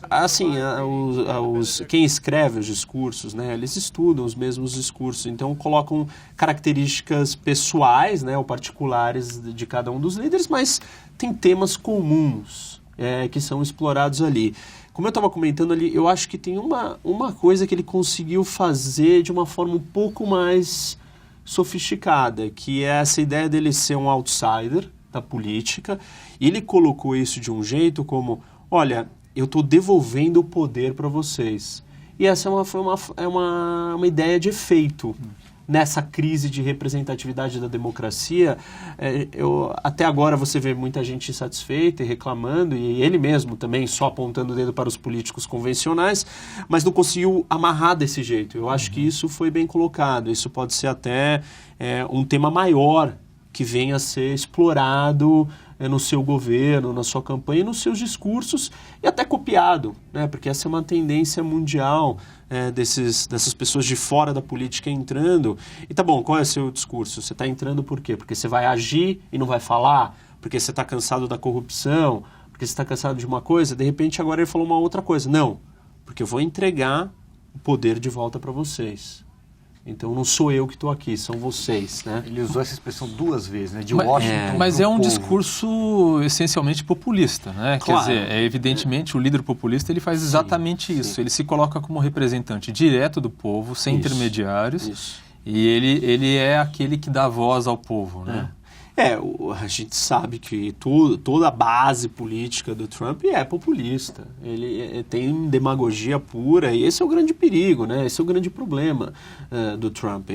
Assim, quem escreve os discursos, né, eles estudam os mesmos discursos, então colocam características pessoais, né, ou particulares de cada um dos líderes, mas tem temas comuns que são explorados ali. Como eu estava comentando ali, eu acho que tem uma coisa que ele conseguiu fazer de uma forma um pouco mais sofisticada, que é essa ideia dele ser um outsider da política, e ele colocou isso de um jeito como, olha, eu estou devolvendo o poder para vocês. E essa foi uma ideia de efeito. Nessa crise de representatividade da democracia, até agora você vê muita gente insatisfeita e reclamando, e ele mesmo também só apontando o dedo para os políticos convencionais, mas não conseguiu amarrar desse jeito. Eu acho que isso foi bem colocado. Isso pode ser até um tema maior que venha a ser explorado no seu governo, na sua campanha, nos seus discursos e até copiado, né? Porque essa é uma tendência mundial dessas pessoas de fora da política entrando. E tá bom, qual é o seu discurso? Você está entrando por quê? Porque você vai agir e não vai falar? Porque você está cansado da corrupção? Porque você está cansado de uma coisa? De repente agora ele falou uma outra coisa. Não, porque eu vou entregar o poder de volta para vocês. Então não sou eu que estou aqui, são vocês, né? Ele usou essa expressão 2 vezes, né? De Washington Mas pro é um povo. discurso essencialmente populista, né? Claro. Quer dizer, evidentemente o líder populista ele faz exatamente isso. sim. Ele se coloca como representante direto do povo, sem Isso, intermediários. isso. E ele é aquele que dá voz ao povo, né? A gente sabe que toda a base política do Trump é populista. Ele tem demagogia pura e esse é o grande perigo, né? Esse é o grande problema do Trump.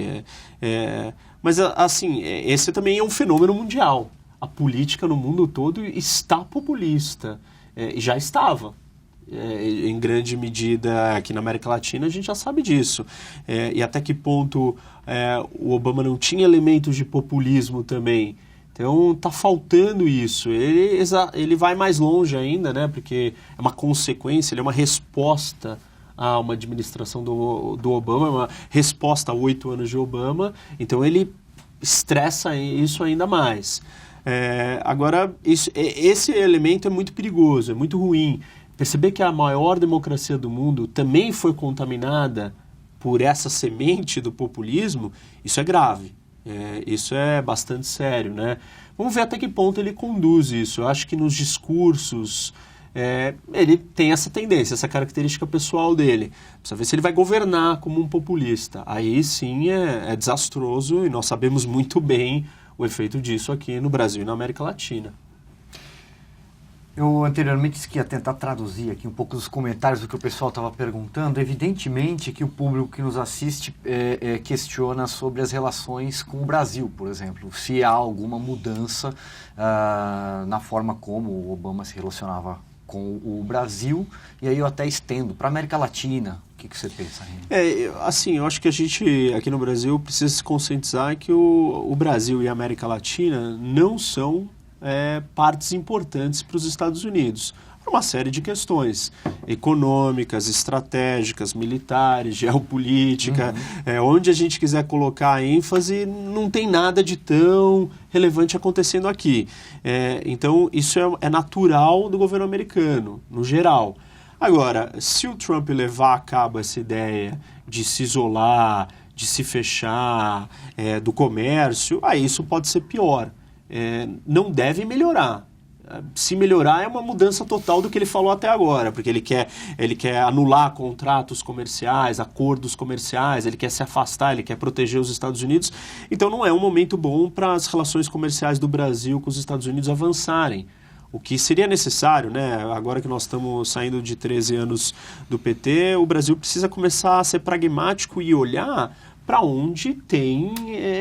Mas, assim, esse também é um fenômeno mundial. A política no mundo todo está populista. Já estava. Em grande medida aqui na América Latina a gente já sabe disso. E até que ponto o Obama não tinha elementos de populismo também. Então está faltando isso. Ele vai mais longe ainda, né? Porque é uma consequência, ele é uma resposta a uma administração do Obama, uma resposta a 8 anos de Obama. Então ele estressa isso ainda mais. Agora, esse elemento é muito perigoso, é muito ruim. Perceber que a maior democracia do mundo também foi contaminada por essa semente do populismo, isso é grave. Isso é bastante sério, né? Vamos ver até que ponto ele conduz isso. Eu acho que nos discursos ele tem essa tendência, essa característica pessoal dele. Precisa ver se ele vai governar como um populista. Aí sim é desastroso e nós sabemos muito bem o efeito disso aqui no Brasil e na América Latina. Eu anteriormente disse que ia tentar traduzir aqui um pouco dos comentários do que o pessoal estava perguntando. Evidentemente que o público que nos assiste questiona sobre as relações com o Brasil, por exemplo. Se há alguma mudança na forma como o Obama se relacionava com o Brasil. E aí eu até estendo para a América Latina. O que você pensa, Reni? Assim, eu acho que a gente aqui no Brasil precisa se conscientizar que o Brasil e a América Latina não são partes importantes para os Estados Unidos. Por uma série de questões econômicas, estratégicas, militares, geopolítica. Onde a gente quiser colocar a ênfase, não tem nada de tão relevante acontecendo aqui. Então, isso é natural do governo americano, no geral. Agora, se o Trump levar a cabo essa ideia de se isolar, de se fechar, do comércio, aí isso pode ser pior. Não deve melhorar. Se melhorar é uma mudança total do que ele falou até agora, porque ele quer anular contratos comerciais, acordos comerciais, ele quer se afastar, ele quer proteger os Estados Unidos. Então não é um momento bom para as relações comerciais do Brasil com os Estados Unidos avançarem. O que seria necessário, né? Agora que nós estamos saindo de 13 anos do PT, o Brasil precisa começar a ser pragmático e olhar para onde tem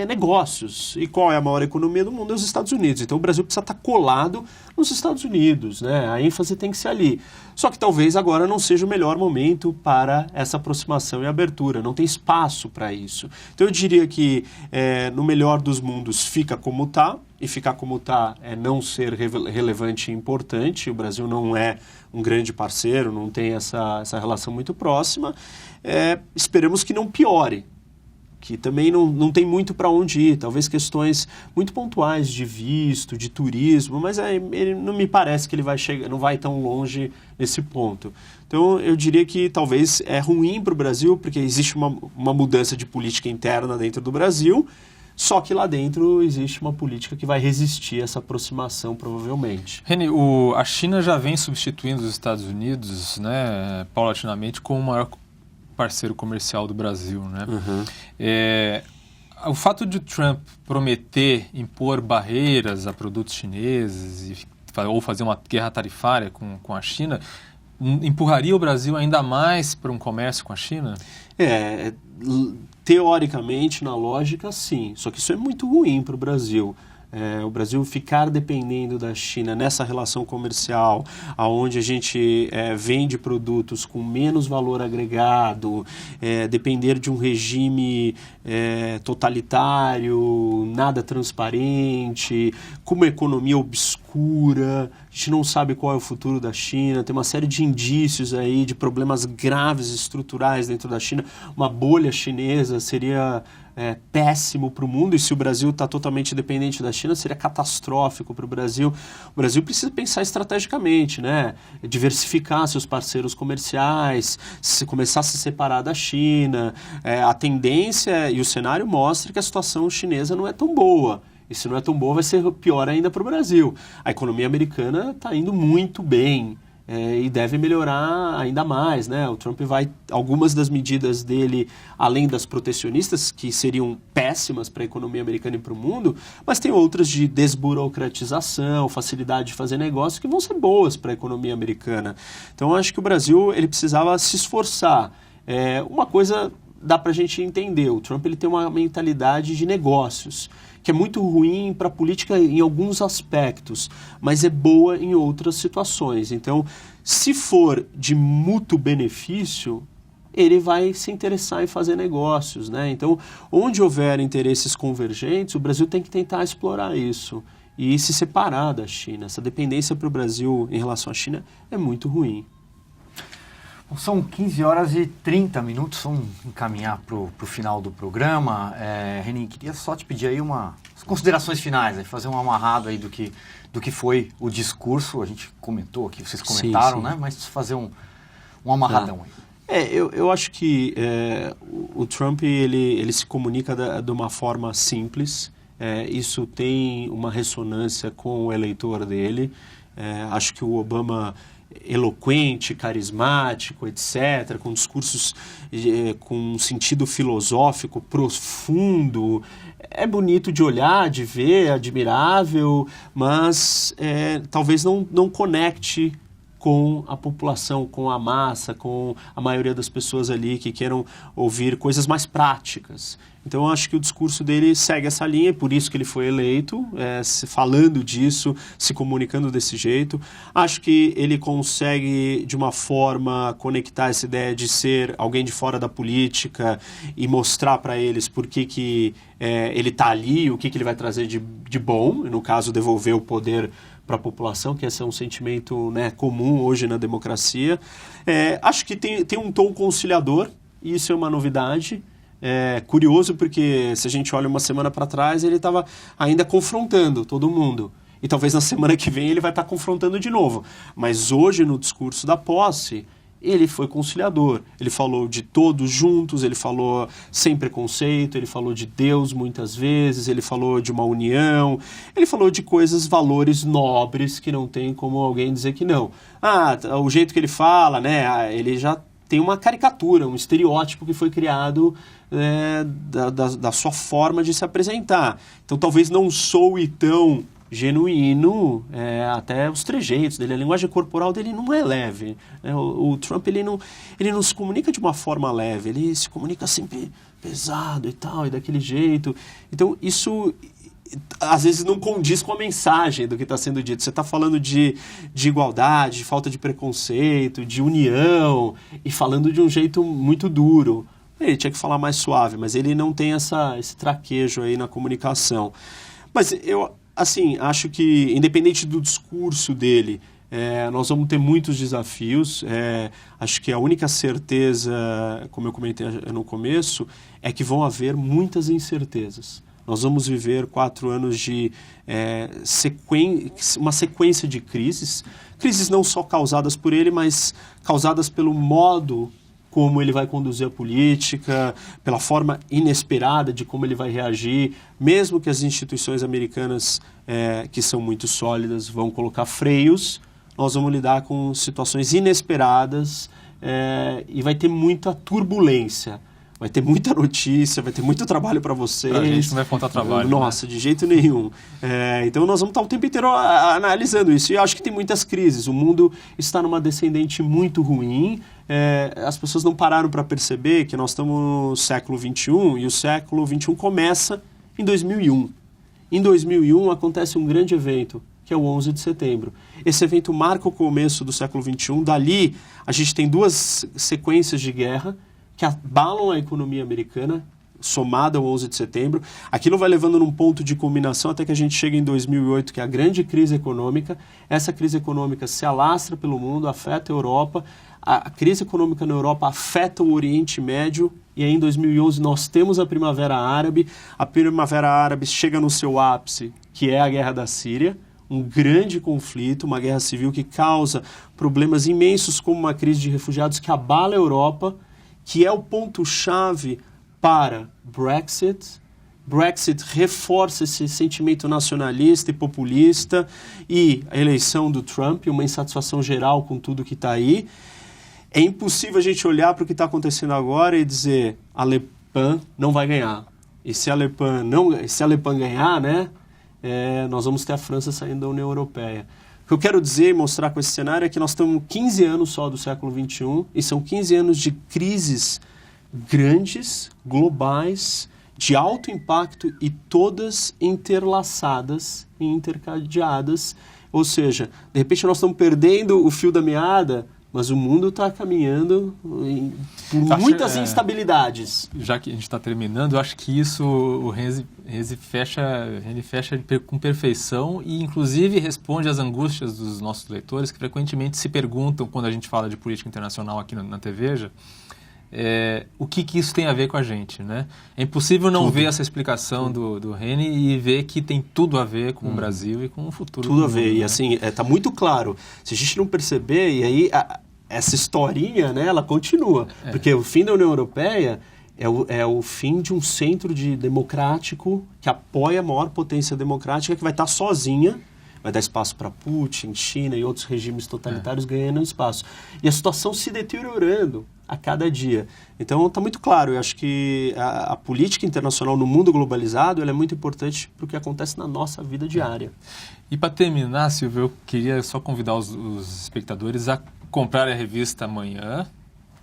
negócios. E qual é a maior economia do mundo? É os Estados Unidos. Então o Brasil precisa estar colado nos Estados Unidos, né? A ênfase tem que ser ali. Só que talvez agora não seja o melhor momento para essa aproximação e abertura. Não tem espaço para isso. Então eu diria que no melhor dos mundos fica como está. E ficar como está é não ser relevante e importante. O Brasil não é um grande parceiro, não tem essa relação muito próxima. Esperamos que não piore. Que também não tem muito para onde ir, talvez questões muito pontuais de visto, de turismo, mas ele não me parece que ele não vai tão longe nesse ponto. Então eu diria que talvez é ruim para o Brasil, porque existe uma mudança de política interna dentro do Brasil, só que lá dentro existe uma política que vai resistir a essa aproximação, provavelmente. Reni, a China já vem substituindo os Estados Unidos, né, paulatinamente, como o maior parceiro comercial do Brasil, né? O fato de Trump prometer impor barreiras a produtos chineses ou fazer uma guerra tarifária com a China empurraria o Brasil ainda mais para um comércio com a China? Teoricamente, na lógica, sim. Só que isso é muito ruim para o Brasil. o Brasil ficar dependendo da China nessa relação comercial, onde a gente vende produtos com menos valor agregado, depender de um regime totalitário, nada transparente, com uma economia obscura, a gente não sabe qual é o futuro da China, tem uma série de indícios aí de problemas graves estruturais dentro da China, uma bolha chinesa seria péssimo para o mundo, e se o Brasil está totalmente dependente da China, seria catastrófico para o Brasil. O Brasil precisa pensar estrategicamente, né? Diversificar seus parceiros comerciais, começar a se separar da China. A tendência e o cenário mostra que a situação chinesa não é tão boa. E se não é tão boa, vai ser pior ainda para o Brasil. A economia americana está indo muito bem. E deve melhorar ainda mais, né? O Trump algumas das medidas dele, além das protecionistas, que seriam péssimas para a economia americana e para o mundo, mas tem outras de desburocratização, facilidade de fazer negócio, que vão ser boas para a economia americana. Então, eu acho que o Brasil ele precisava se esforçar. Uma coisa dá para a gente entender, o Trump ele tem uma mentalidade de negócios, que é muito ruim para a política em alguns aspectos, mas é boa em outras situações. Então, se for de mútuo benefício, ele vai se interessar em fazer negócios, né? Então, onde houver interesses convergentes, o Brasil tem que tentar explorar isso e se separar da China. Essa dependência para o Brasil em relação à China é muito ruim. São 15 horas e 30 minutos, vamos encaminhar para o final do programa. Renin, queria só te pedir aí umas considerações finais, aí, fazer um amarrado aí do que foi o discurso. A gente comentou aqui, vocês comentaram, sim. Né? Mas fazer um amarradão aí. Eu acho que o Trump ele se comunica de uma forma simples. Isso tem uma ressonância com o eleitor dele. Acho que o Obama eloquente, carismático, etc., com discursos com um sentido filosófico profundo, é bonito de olhar, de ver, é admirável, mas talvez não conecte com a população, com a massa, com a maioria das pessoas ali que queiram ouvir coisas mais práticas. Então, eu acho que o discurso dele segue essa linha, e por isso que ele foi eleito, falando disso, se comunicando desse jeito. Acho que ele consegue, de uma forma, conectar essa ideia de ser alguém de fora da política e mostrar para eles por que ele está ali, o que ele vai trazer de bom, no caso, devolver o poder para a população, que esse é um sentimento, né, comum hoje na democracia. Acho que tem um tom conciliador, e isso é uma novidade. Curioso porque se a gente olha uma semana para trás, ele estava ainda confrontando todo mundo. E talvez na semana que vem ele vai estar confrontando de novo. Mas hoje, no discurso da posse, ele foi conciliador. Ele falou de todos juntos, ele falou sem preconceito, ele falou de Deus muitas vezes, ele falou de uma união, ele falou de coisas, valores nobres que não tem como alguém dizer que não. O jeito que ele fala, né, ele já tem uma caricatura, um estereótipo que foi criado da sua forma de se apresentar. Então talvez não soe tão genuíno, até os trejeitos dele, a linguagem corporal dele não é leve. O Trump ele não se comunica de uma forma leve, ele se comunica sempre pesado e tal, e daquele jeito. Então isso às vezes não condiz com a mensagem do que está sendo dito. Você está falando de igualdade, de falta de preconceito, de união, e falando de um jeito muito duro. Ele tinha que falar mais suave, mas ele não tem esse traquejo aí na comunicação. Mas eu, assim, acho que, independente do discurso dele, nós vamos ter muitos desafios. Acho que a única certeza, como eu comentei no começo, é que vão haver muitas incertezas. Nós vamos viver 4 anos de uma sequência de crises não só causadas por ele, mas causadas pelo modo como ele vai conduzir a política, pela forma inesperada de como ele vai reagir, mesmo que as instituições americanas, que são muito sólidas, vão colocar freios, nós vamos lidar com situações inesperadas e vai ter muita turbulência. Vai ter muita notícia, vai ter muito trabalho para vocês. A gente não vai faltar trabalho. Nossa, né? De jeito nenhum. Então nós vamos estar o tempo inteiro analisando isso. E eu acho que tem muitas crises. O mundo está numa descendente muito ruim. As pessoas não pararam para perceber que nós estamos no século XXI e o século XXI começa em 2001. Em 2001 acontece um grande evento, que é o 11 de setembro. Esse evento marca o começo do século XXI. Dali, a gente tem duas sequências de guerra que abalam a economia americana, somada ao 11 de setembro. Aquilo vai levando num ponto de culminação até que a gente chega em 2008, que é a grande crise econômica. Essa crise econômica se alastra pelo mundo, afeta a Europa. A crise econômica na Europa afeta o Oriente Médio. E aí, em 2011, nós temos a Primavera Árabe. A Primavera Árabe chega no seu ápice, que é a Guerra da Síria. Um grande conflito, uma guerra civil que causa problemas imensos, como uma crise de refugiados que abala a Europa, que é o ponto-chave para Brexit. Brexit reforça esse sentimento nacionalista e populista e a eleição do Trump, uma insatisfação geral com tudo que está aí. É impossível a gente olhar para o que está acontecendo agora e dizer a Le Pen não vai ganhar. E se a Le Pen ganhar, né, nós vamos ter a França saindo da União Europeia. O que eu quero dizer e mostrar com esse cenário é que nós estamos 15 anos só do século XXI e são 15 anos de crises grandes, globais, de alto impacto e todas interlaçadas e intercadeadas. Ou seja, de repente nós estamos perdendo o fio da meada, mas o mundo está caminhando por muitas instabilidades. Já que a gente está terminando, eu acho que isso o Renzi fecha com perfeição e, inclusive, responde às angústias dos nossos leitores que frequentemente se perguntam, quando a gente fala de política internacional aqui na TVja, o que isso tem a ver com a gente, né? É impossível não ver essa explicação do Reni e ver que tem tudo a ver com o Brasil e com o futuro tudo do a ver, mundo, e né? assim, tá muito claro. Se a gente não perceber, e aí essa historinha, né, ela continua. Porque o fim da União Europeia é o fim de um centro democrático que apoia a maior potência democrática que vai estar sozinha, vai dar espaço para Putin, China e outros regimes totalitários ganhando espaço. E a situação se deteriorando a cada dia. Então, está muito claro. Eu acho que a política internacional no mundo globalizado ela é muito importante para o que acontece na nossa vida diária. E para terminar, Silvio, eu queria só convidar os espectadores a comprarem a revista amanhã,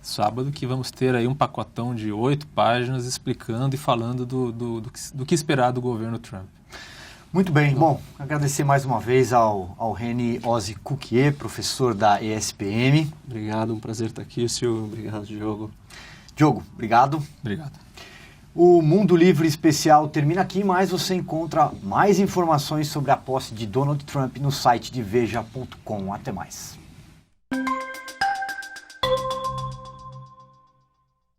sábado, que vamos ter aí um pacotão de 8 páginas explicando e falando do que esperar do governo Trump. Muito bem. Bom, agradecer mais uma vez ao Reni Ozi-Cuquier, professor da ESPM. Obrigado, um prazer estar aqui, Silvio. Obrigado, Diogo. Diogo, obrigado. Obrigado. O Mundo Livre Especial termina aqui, mas você encontra mais informações sobre a posse de Donald Trump no site de veja.com. Até mais.